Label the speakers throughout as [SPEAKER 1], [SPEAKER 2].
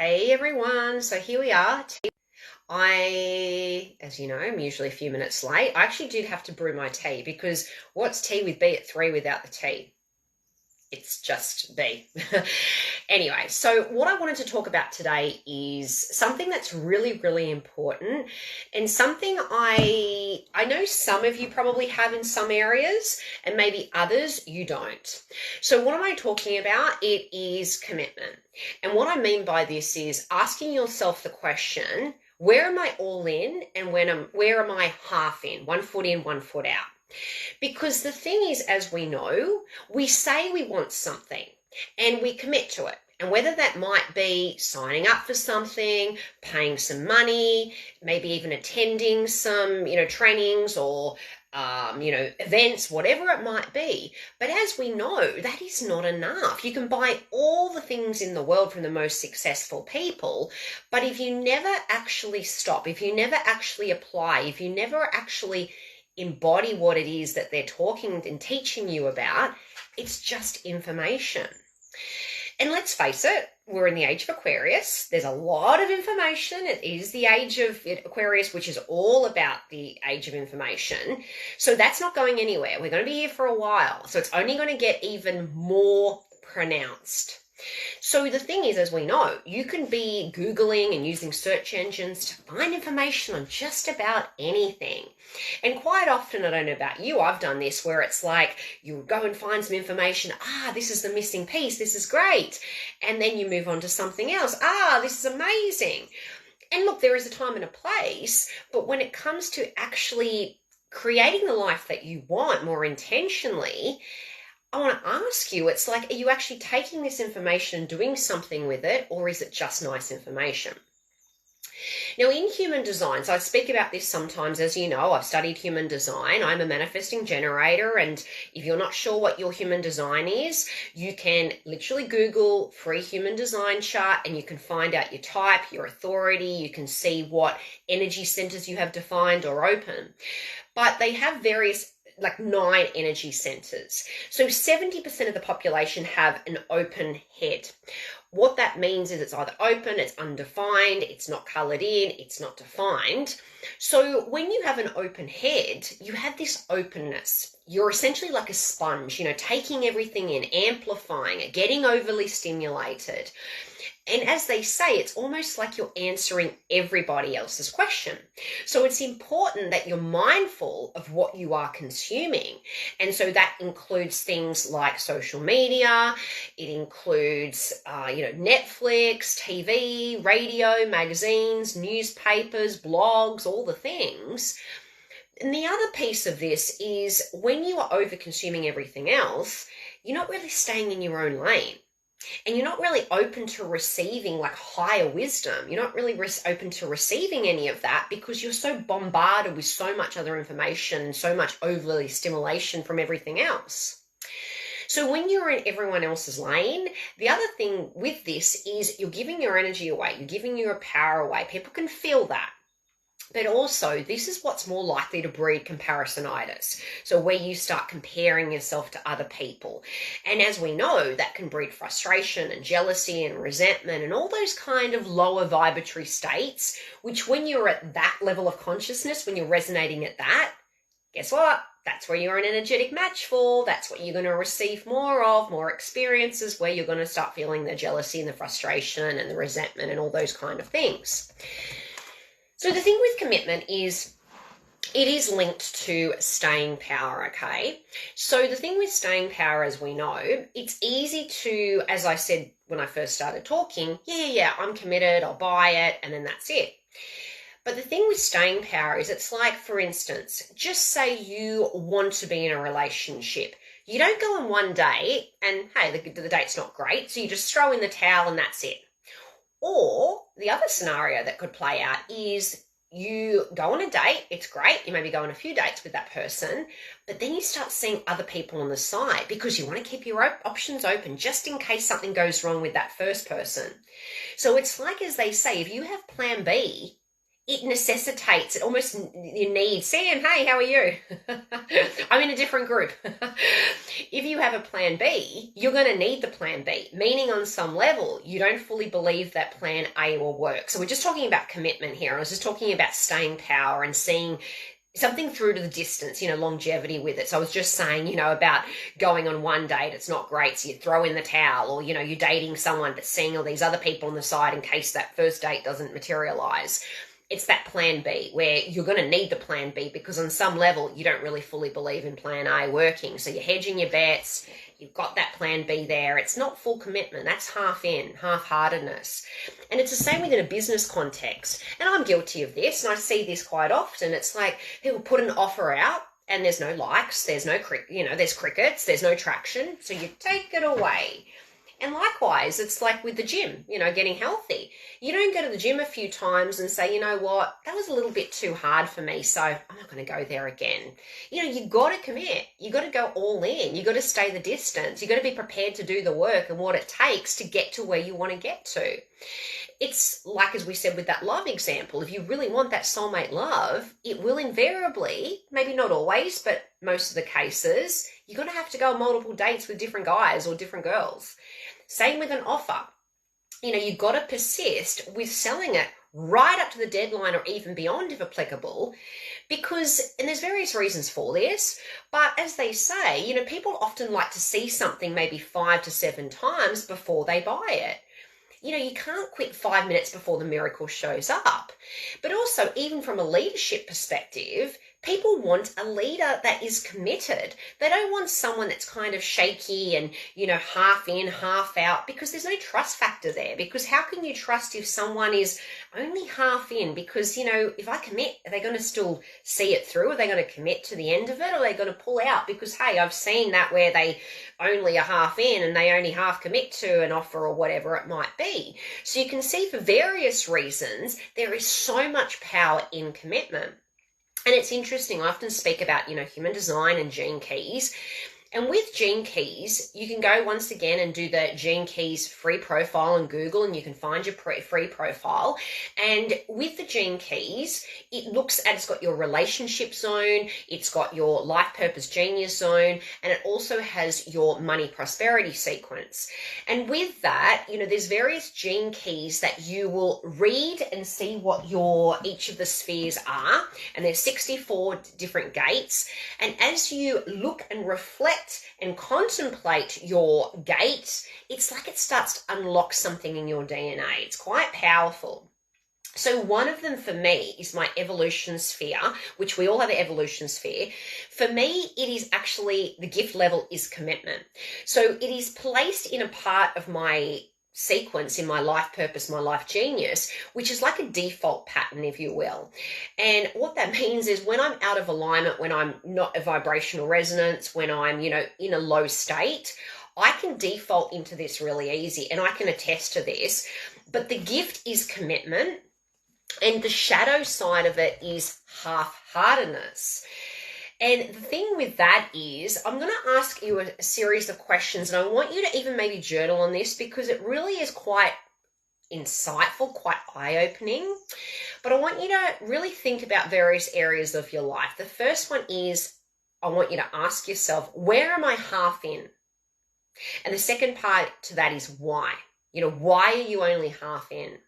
[SPEAKER 1] Hey everyone, so here we are. As you know, I'm usually a few minutes late. I actually did have to brew my tea because what's tea with B at 3 without the tea? It's just B. Anyway, so what I wanted to talk about today is something that's really, really important and something I know some of you probably have in some areas and maybe others you don't. So what am I talking about? It is commitment. And what I mean by this is asking yourself the question, where am I all in and where am I half in, one foot out? Because the thing is, as we know, we say we want something and we commit to it. And whether that might be signing up for something, paying some money, maybe even attending some, trainings or, events, whatever it might be. But as we know, that is not enough. You can buy all the things in the world from the most successful people, but if you never actually stop, if you never actually apply, if you never actually embody what it is that they're talking and teaching you about, it's just information. And let's face it, we're in the age of Aquarius. There's a lot of information. It is the age of Aquarius, which is all about the age of information. So that's not going anywhere. We're going to be here for a while. So it's only going to get even more pronounced. So the thing is, as we know, you can be Googling and using search engines to find information on just about anything. And quite often, I don't know about you, I've done this where it's like you go and find some information. This is the missing piece. This is great. And then you move on to something else. This is amazing. And look, there is a time and a place, but when it comes to actually creating the life that you want more intentionally, I want to ask you, it's like, are you actually taking this information and doing something with it, or is it just nice information? Now, in human design, so I speak about this sometimes, as you know, I've studied human design. I'm a manifesting generator, and if you're not sure what your human design is, you can literally Google free human design chart, and you can find out your type, your authority, you can see what energy centers you have defined or open. But they have various 9 energy centers. So 70% of the population have an open head. What that means is it's either open, it's undefined, it's not colored in, it's not defined. So when you have an open head, you have this openness. You're essentially like a sponge, taking everything in, amplifying it, getting overly stimulated. And as they say, it's almost like you're answering everybody else's question. So it's important that you're mindful of what you are consuming. And so that includes things like social media. It includes, Netflix, TV, radio, magazines, newspapers, blogs, all the things. And the other piece of this is when you are over consuming everything else, you're not really staying in your own lane. And you're not really open to receiving higher wisdom. You're not really open to receiving any of that because you're so bombarded with so much other information and so much overly stimulation from everything else. So when you're in everyone else's lane, the other thing with this is you're giving your energy away. You're giving your power away. People can feel that. But also, this is what's more likely to breed comparisonitis. So where you start comparing yourself to other people. And as we know, that can breed frustration and jealousy and resentment and all those kind of lower vibratory states, which when you're at that level of consciousness, when you're resonating at that, guess what? That's where you're an energetic match for. That's what you're going to receive more of, more experiences where you're going to start feeling the jealousy and the frustration and the resentment and all those kind of things. So the thing with commitment is it is linked to staying power, okay? So the thing with staying power, as we know, it's easy to, as I said when I first started talking, I'm committed, I'll buy it, and then that's it. But the thing with staying power is it's like, for instance, just say you want to be in a relationship. You don't go on one date and, hey, the date's not great, so you just throw in the towel and that's it. Or the other scenario that could play out is you go on a date, it's great, you maybe go on a few dates with that person, but then you start seeing other people on the side because you want to keep your options open just in case something goes wrong with that first person. So it's like, as they say, if you have plan B, it necessitates, it almost, you need, Sam, hey, how are you? I'm in a different group. If you have a plan B, you're going to need the plan B, meaning on some level, you don't fully believe that plan A will work. So we're just talking about commitment here. I was just talking about staying power and seeing something through to the distance, longevity with it. So I was just saying, about going on one date, it's not great, so you throw in the towel, or, you're dating someone but seeing all these other people on the side in case that first date doesn't materialize. It's that plan B where you're going to need the plan B because on some level you don't really fully believe in plan A working. So you're hedging your bets, you've got that plan B there. It's not full commitment. That's half in, half-heartedness. And it's the same within a business context. And I'm guilty of this, and I see this quite often. It's like people put an offer out and there's no likes, there's no, there's crickets, there's no traction. So you take it away. And likewise, it's like with the gym, getting healthy. You don't go to the gym a few times and say, you know what, that was a little bit too hard for me, so I'm not going to go there again. You got to commit. You got to go all in. You got to stay the distance. You got to be prepared to do the work and what it takes to get to where you want to get to. It's like, as we said with that love example, if you really want that soulmate love, it will invariably, maybe not always, but most of the cases, you're going to have to go on multiple dates with different guys or different girls. Same with an offer. You've got to persist with selling it right up to the deadline or even beyond if applicable, because, and there's various reasons for this, but as they say, people often like to see something maybe 5 to 7 times before they buy it. You can't quit 5 minutes before the miracle shows up. But also, even from a leadership perspective, people want a leader that is committed. They don't want someone that's kind of shaky and, half in, half out, because there's no trust factor there. Because how can you trust if someone is only half in? Because, if I commit, are they going to still see it through? Are they going to commit to the end of it? Or are they going to pull out? Because, hey, I've seen that where they only are half in and they only half commit to an offer or whatever it might be. So you can see for various reasons, there is so much power in commitment. And it's interesting, I often speak about, human design and gene keys. And with Gene Keys, you can go once again and do the Gene Keys free profile on Google, and you can find your free profile. And with the Gene Keys, it looks at, it's got your relationship zone, it's got your life purpose genius zone, and it also has your money prosperity sequence. And with that, there's various Gene Keys that you will read and see what each of the spheres are. And there's 64 different gates. And as you look and reflect and contemplate your gate, it's like it starts to unlock something in your DNA. It's quite powerful. So one of them for me is my evolution sphere, which we all have an evolution sphere. For me, it is actually, the gift level is commitment. So it is placed in a part of my sequence in my life purpose, my life genius, which is like a default pattern, if you will. And what that means is when I'm out of alignment, when I'm not a vibrational resonance, when I'm, in a low state, I can default into this really easy, and I can attest to this. But the gift is commitment, and the shadow side of it is half-heartedness. And the thing with that is, I'm going to ask you a series of questions, and I want you to even maybe journal on this because it really is quite insightful, quite eye-opening. But I want you to really think about various areas of your life. The first one is, I want you to ask yourself, where am I half in? And the second part to that is why. Why are you only half in?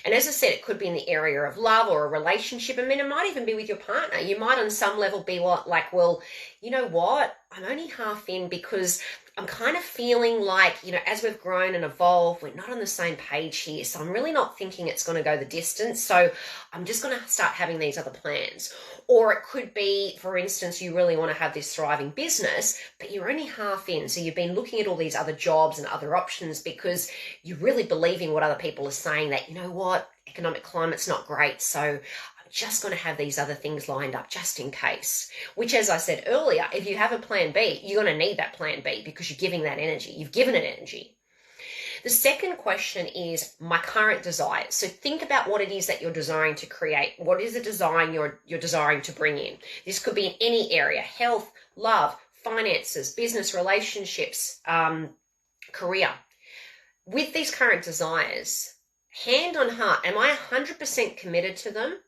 [SPEAKER 1] And as I said, it could be in the area of love or a relationship. I mean, it might even be with your partner. You might on some level be well, you know what? I'm only half in because I'm kind of feeling like, as we've grown and evolved, we're not on the same page here. So I'm really not thinking it's going to go the distance. So I'm just going to start having these other plans. Or it could be, for instance, you really want to have this thriving business, but you're only half in. So you've been looking at all these other jobs and other options because you really believe in what other people are saying, that, you know what, economic climate's not great. So I'm just going to have these other things lined up just in case. Which, as I said earlier, if you have a plan B, you're going to need that plan B because you're giving that energy. You've given it energy. The second question is my current desires. So think about what it is that you're desiring to create. What is the design you're desiring to bring in? This could be in any area: health, love, finances, business, relationships, career. With these current desires, hand on heart, am I 100% committed to them?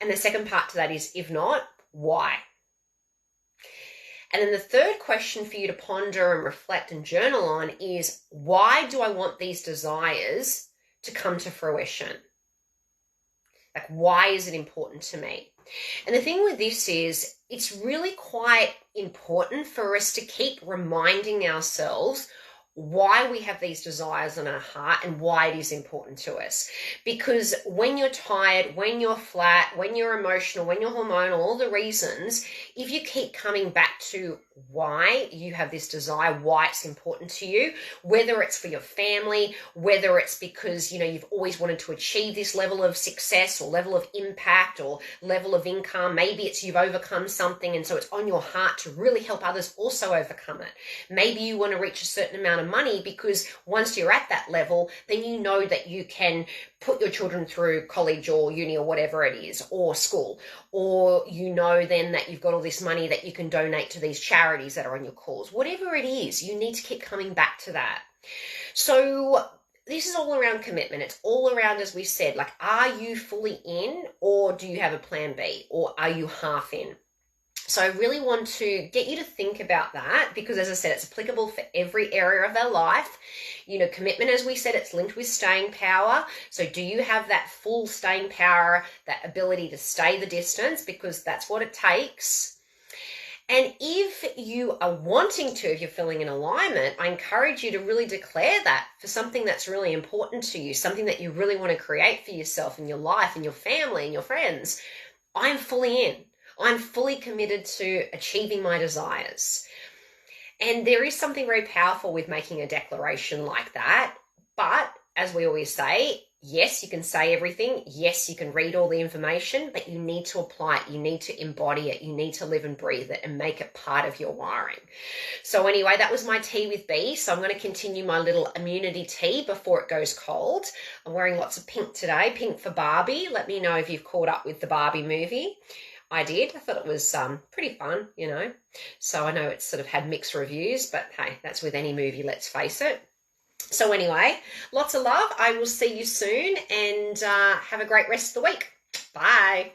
[SPEAKER 1] And the second part to that is, if not, why? And then the third question for you to ponder and reflect and journal on is, why do I want these desires to come to fruition? Like, why is it important to me? And the thing with this is, it's really quite important for us to keep reminding ourselves why we have these desires in our heart and why it is important to us. Because when you're tired, when you're flat, when you're emotional, when you're hormonal, all the reasons, if you keep coming back to why you have this desire, why it's important to you, whether it's for your family, whether it's because, you've always wanted to achieve this level of success or level of impact or level of income, maybe it's you've overcome something and so it's on your heart to really help others also overcome it. Maybe you want to reach a certain amount of money because once you're at that level, then you know that you can put your children through college or uni or whatever it is, or school, or then that you've got all this money that you can donate to these charities that are on your cause. Whatever it is, you need to keep coming back to that. So this is all around commitment. It's all around, as we said, like, are you fully in, or do you have a plan B, or are you half in? So I really want to get you to think about that because, as I said, it's applicable for every area of our life. Commitment, as we said, it's linked with staying power. So do you have that full staying power, that ability to stay the distance? Because that's what it takes. And if you are wanting to, if you're feeling in alignment, I encourage you to really declare that for something that's really important to you, something that you really want to create for yourself and your life and your family and your friends. I'm fully in. I'm fully committed to achieving my desires. And there is something very powerful with making a declaration like that. But as we always say, yes, you can say everything. Yes, you can read all the information, but you need to apply it. You need to embody it. You need to live and breathe it and make it part of your wiring. So anyway, that was my tea with B. So I'm going to continue my little immunity tea before it goes cold. I'm wearing lots of pink today, pink for Barbie. Let me know if you've caught up with the Barbie movie. I did. I thought it was pretty fun, So I know it's sort of had mixed reviews, but hey, that's with any movie, let's face it. So anyway, lots of love. I will see you soon and have a great rest of the week. Bye.